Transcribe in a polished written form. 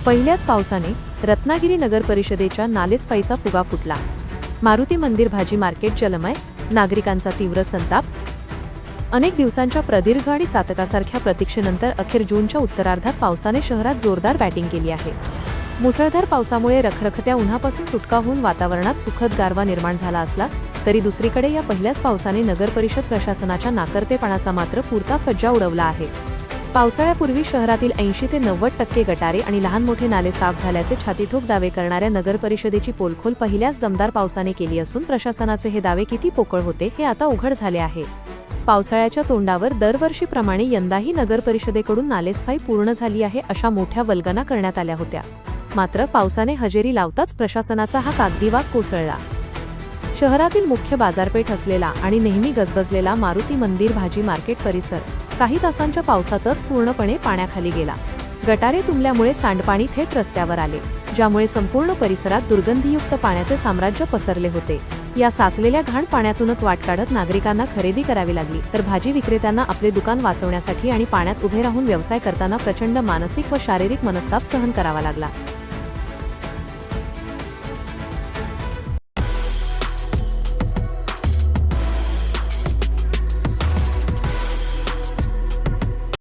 पहिल्याच पावसाने रत्नागिरी नगर परिषदेच्या नालेसफाईचा फुगा फुटला. मारुती मंदिर भाजी मार्केट जलमय, नागरिकांचा तीव्र संताप. अनेक दिवसांच्या प्रदीर्घ आणि चातकासारख्या प्रतीक्षेनंतर अखेर जूनच्या उत्तरार्धात पावसाने शहरात जोरदार बॅटिंग केली आहे. मुसळधार पावसामुळे रखरखत्या उन्हापासून सुटका होऊन वातावरणात सुखद गारवा निर्माण झाला असला तरी दुसरीकडे या पहिल्याच पावसाने नगर परिषद प्रशासनाच्या नाकर्तेपणाचा मात्र पुरता फज्जा उडवला आहे. पावसाळ्यापूर्वी शहरातील 80 ते 90% गटारे आणि लहान मोठे नाले साफ झाल्याचे छातीठोक दावे करणाऱ्या नगर परिषदेची पोलखोल पहिल्याच दमदार पावसाने केली असून प्रशासनाचे हे दावे किती पोकळ होते हे आता उघड झाले आहे. पावसाळ्याच्या तोंडावर दरवर्षीप्रमाणे यंदाही नगर परिषदेकडून नालेसफाई पूर्ण झाली आहे अशा मोठ्या वल्गना करण्यात आल्या होत्या. मात्र पावसाने हजेरी लावताच प्रशासनाचा हा कागदी वाग कोसळला. शहरातील मुख्य बाजारपेठ असलेला आणि नेहमी गजबजलेला मारुती मंदिर भाजी मार्केट परिसर काही तासांच्या पावसातच पूर्णपणे पाण्याखाली गेला. गटारे तुंबल्यामुळे सांडपाणी थेट रस्त्यावर आले, ज्यामुळे संपूर्ण परिसरात दुर्गंधीयुक्त पाण्याचे साम्राज्य पसरले होते. या साचलेल्या घाण पाण्यातूनच वाट काढत नागरिकांना खरेदी करावी लागली, तर भाजी विक्रेत्यांना आपले दुकान वाचवण्यासाठी आणि पाण्यात उभे राहून व्यवसाय करताना प्रचंड मानसिक व शारीरिक मनस्ताप सहन करावा लागला.